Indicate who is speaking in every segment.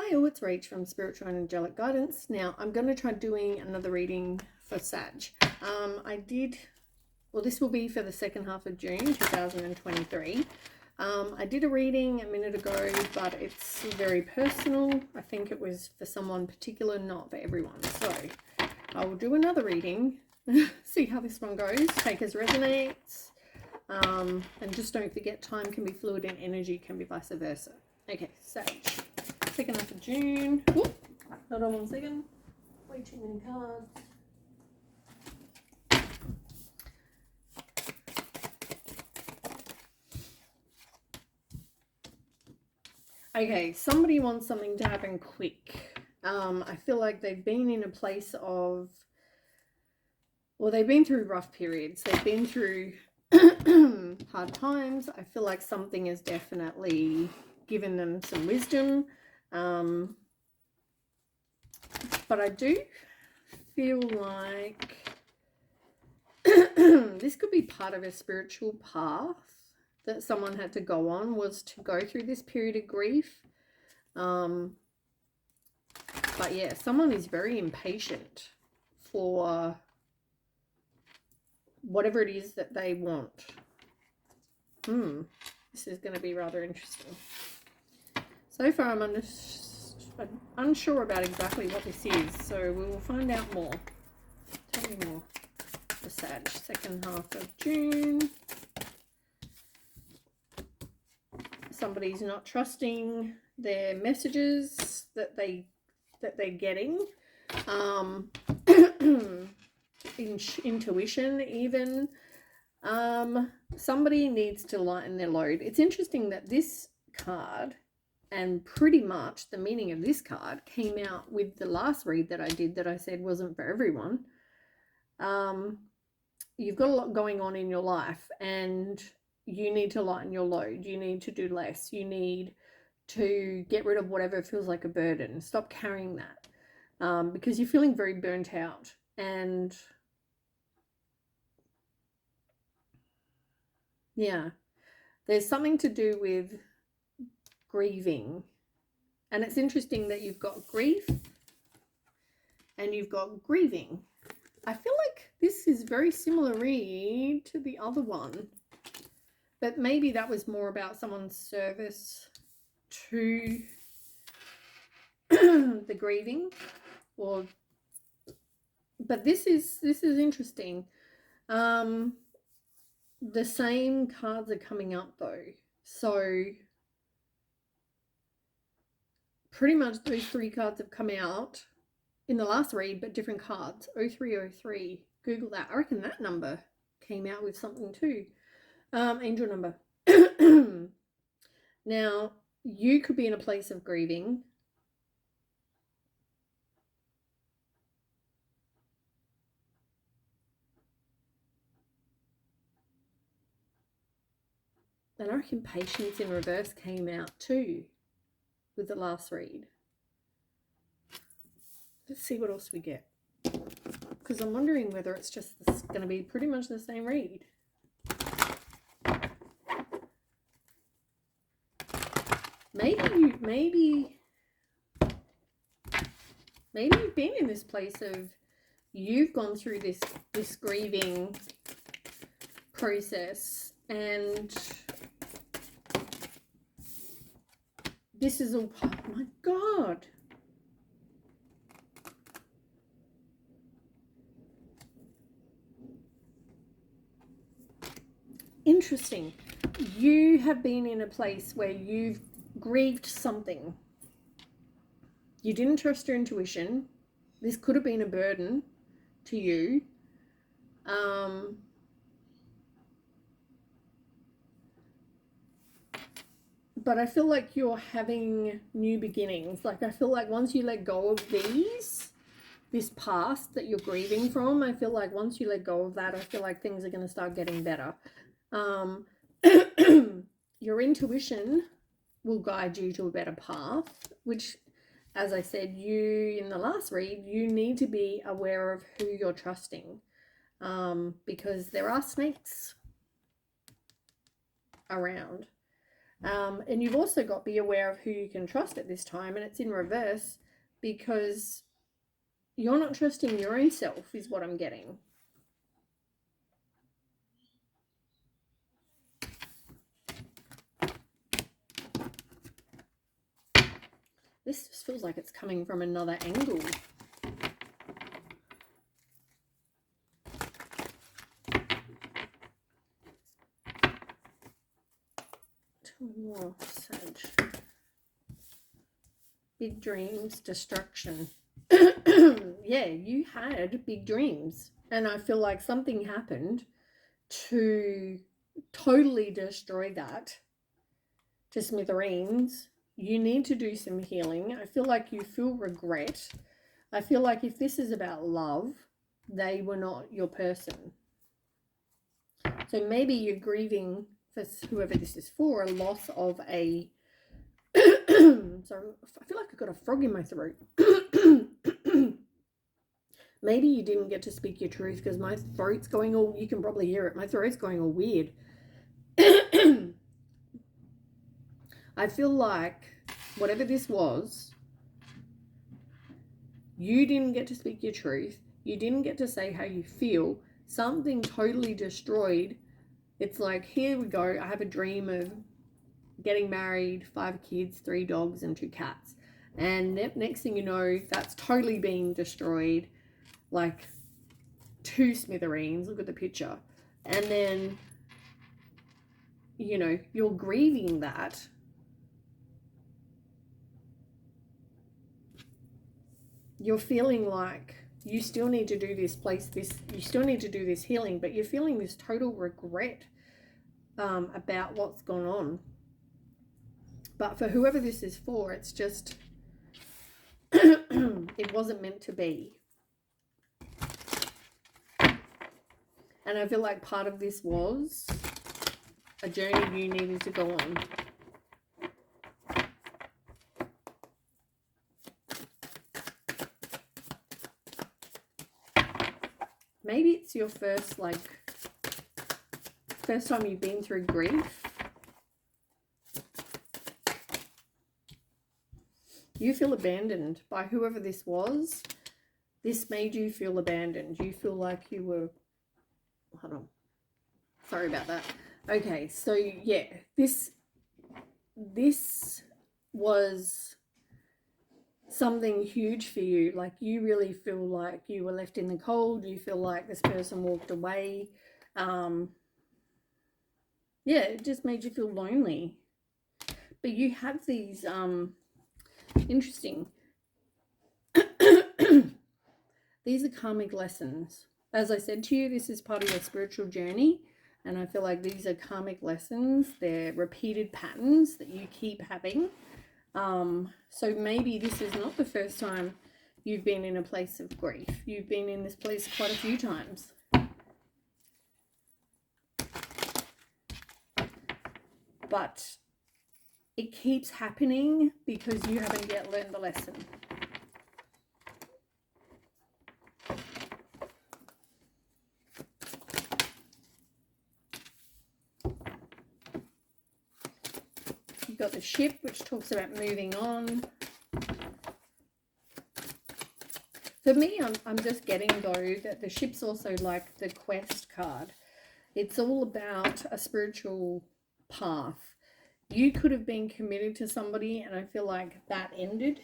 Speaker 1: Hi all, it's Rach from Spiritual and Angelic Guidance. Now I'm going to try doing another reading for Sag. This will be for the second half of June 2023. I did a reading a minute ago, but it's very personal. I think it was for someone particular, not for everyone. So I will do another reading, see how this one goes, take as resonates. And just don't forget, time can be fluid and energy can be vice versa. Okay, Sag. Second half of June. Whoop. Hold on 1 second. Way too many cards. Okay, somebody wants something to happen quick. I feel like they've been in a place of, well, they've been through rough periods. They've been through hard times. I feel like something has definitely given them some wisdom. But I do feel like this could be part of a spiritual path that someone had to go on, was to go through this period of grief. But yeah, someone is very impatient for whatever it is that they want. This is going to be rather interesting. So far I'm unsure about exactly what this is, so we will find out more. Tell me more. The Sag, second half of June. Somebody's not trusting their messages that they're getting. Intuition even. Somebody needs to lighten their load. It's interesting that this card, and pretty much the meaning of this card, came out with the last read that I did that I said wasn't for everyone. You've got a lot going on in your life and you need to lighten your load. You need to do less. You need to get rid of whatever feels like a burden. Stop carrying that, because you're feeling very burnt out. And yeah, there's something to do with grieving. And it's interesting that you've got grief and you've got grieving. I feel like this is very similar read to the other one, but maybe that was more about someone's service to the grieving, but this is interesting. The same cards are coming up though, so pretty much those three cards have come out in the last read, but different cards. 0303. Google that. I reckon that number came out with something too. Angel number. Now, you could be in a place of grieving. And I reckon patience in reverse came out too with the last read. Let's see what else we get, because I'm wondering whether it's just going to be pretty much the same read. Maybe you've been in this place of, you've gone through this grieving process, and this is all part. Oh my God. Interesting. You have been in a place where you've grieved something. You didn't trust your intuition. This could have been a burden to you. But I feel like you're having new beginnings. Like, I feel like once you let go of this past that you're grieving from, I feel like once you let go of that, I feel like things are going to start getting better. Your intuition will guide you to a better path, which, as I said, you in the last read, you need to be aware of who you're trusting, because there are snakes around. And you've also got be aware of who you can trust at this time, and it's in reverse because you're not trusting your own self is what I'm getting. This just feels like it's coming from another angle. Two more, Sage. Big dreams, destruction. Yeah, you had big dreams. And I feel like something happened to totally destroy that to smithereens. You need to do some healing. I feel like you feel regret. I feel like if this is about love, they were not your person. So maybe you're grieving, for whoever this is for, a loss of a... Sorry, I feel like I've got a frog in my throat. Maybe you didn't get to speak your truth because my throat's going all... You can probably hear it. My throat's going all weird. I feel like whatever this was, you didn't get to speak your truth. You didn't get to say how you feel. Something totally destroyed. It's like, here we go. I have a dream of getting married, 5 kids, 3 dogs, and 2 cats. And next thing you know, that's totally being destroyed. Like 2 smithereens. Look at the picture. And then, you know, you're grieving that. You're feeling like you still need to do this you still need to do this healing, but you're feeling this total regret about what's gone on. But for whoever this is for, it's just, it wasn't meant to be. And I feel like part of this was a journey you needed to go on. Maybe it's your first time you've been through grief. You feel abandoned by whoever this was. This made you feel abandoned. You feel like you were... Hold on. Sorry about that. Okay, so yeah, this was something huge for you. Like, you really feel like you were left in the cold. You feel like this person walked away. Yeah, it just made you feel lonely. But you have these interesting these are karmic lessons. As I said to you, this is part of your spiritual journey, and I feel like these are karmic lessons. They're repeated patterns that you keep having. So maybe this is not the first time you've been in a place of grief. You've been in this place quite a few times. But it keeps happening because you haven't yet learned the lesson. You've got the ship, which talks about moving on. For me, I'm just getting, though, that the ship's also like the quest card. It's all about a spiritual path. You could have been committed to somebody, and I feel like that ended.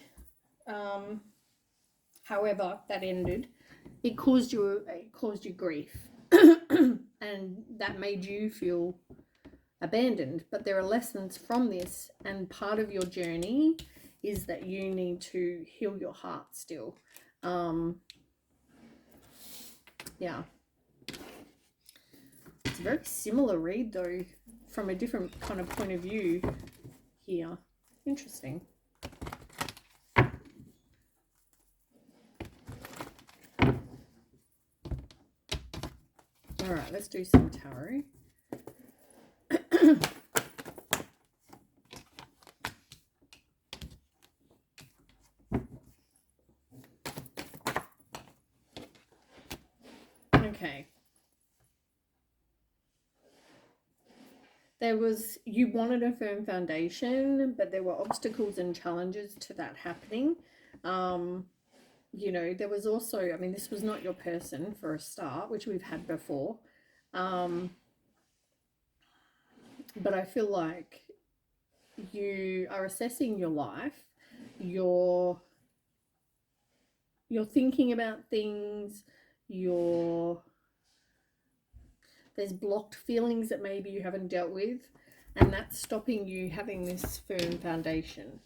Speaker 1: However that ended, it caused you grief. And that made you feel abandoned. But there are lessons from this, and part of your journey is that you need to heal your heart still. Yeah, it's a very similar read, though, from a different kind of point of view here. Interesting. All right, let's do some tarot. Okay. you wanted a firm foundation, but there were obstacles and challenges to that happening. You know, there was also, I mean, this was not your person for a start, which we've had before. But I feel like you are assessing your life. You're thinking about things. There's blocked feelings that maybe you haven't dealt with, and that's stopping you having this firm foundation.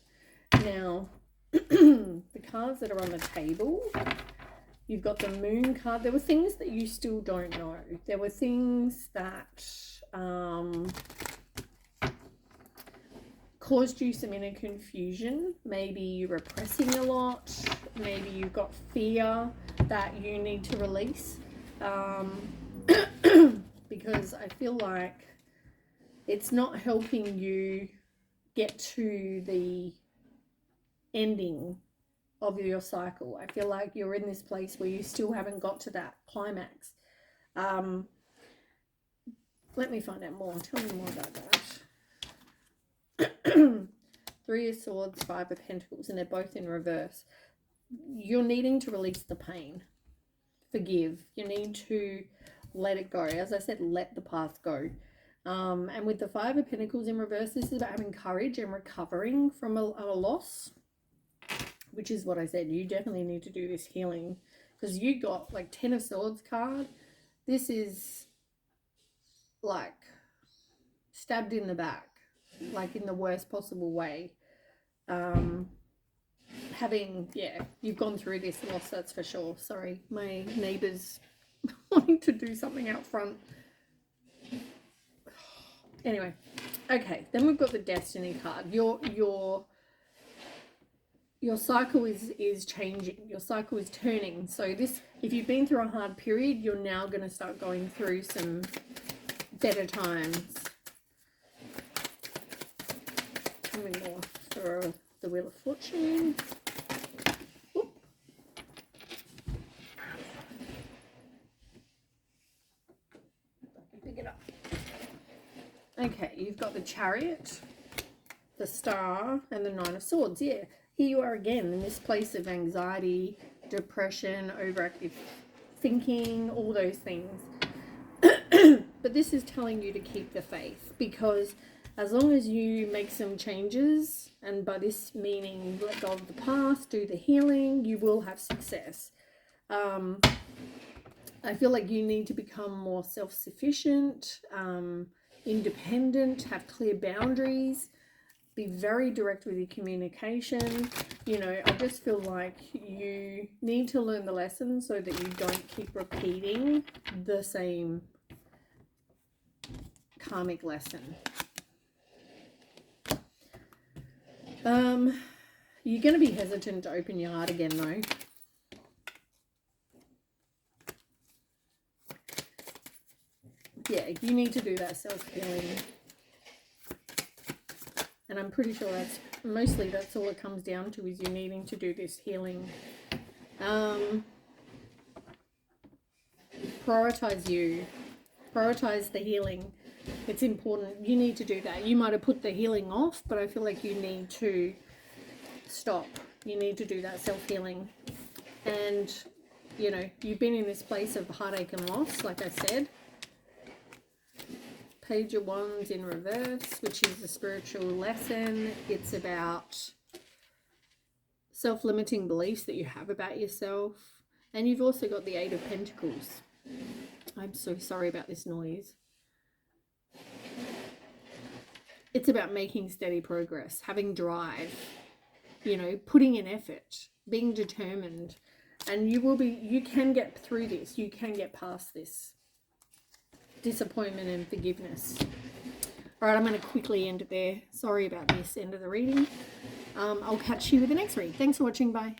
Speaker 1: Now, the cards that are on the table, you've got the Moon card. There were things that you still don't know. There were things that caused you some inner confusion. Maybe you're repressing a lot. Maybe you've got fear that you need to release. Because I feel like it's not helping you get to the ending of your cycle. I feel like you're in this place where you still haven't got to that climax. Let me find out more. Tell me more about that. 3 of Swords, 5 of Pentacles, and they're both in reverse. You're needing to release the pain. Forgive. You need to let it go. As I said, let the past go. And with the 5 of Pentacles in reverse, this is about having courage and recovering from a loss, which is what I said. You definitely need to do this healing, because you got like 10 of Swords card. This is like stabbed in the back, like in the worst possible way. You've gone through this loss, that's for sure. Sorry, my neighbour's wanting to do something out front. Anyway, okay, then we've got the Destiny card. Your cycle is changing. Your cycle is turning. So this, if you've been through a hard period, you're now going to start going through some better times. Coming more for the Wheel of Fortune. Oop. Pick it up. Okay, you've got the Chariot, the Star, and the 9 of Swords. Yeah, here you are again in this place of anxiety, depression, overactive thinking, all those things. But this is telling you to keep the faith, because as long as you make some changes, and by this meaning let go of the past, do the healing, you will have success. I feel like you need to become more self-sufficient, independent, have clear boundaries, be very direct with your communication. You know, I just feel like you need to learn the lesson so that you don't keep repeating the same karmic lesson. You're going to be hesitant to open your heart again, though. Yeah, you need to do that self-healing. And I'm pretty sure that's all it comes down to, is you needing to do this healing. Prioritize you. Prioritize the healing. It's important. You need to do that. You might have put the healing off, but I feel like you need to stop. You need to do that self-healing. And, you know, you've been in this place of heartache and loss, like I said. Page of Wands in reverse, which is a spiritual lesson. It's about self-limiting beliefs that you have about yourself. And you've also got the 8 of Pentacles. I'm so sorry about this noise. It's about making steady progress, having drive, you know, putting in effort, being determined. And you can get through this. You can get past this disappointment and forgiveness. All right, I'm going to quickly end it there. Sorry about this end of the reading. I'll catch you with the next read. Thanks for watching. Bye.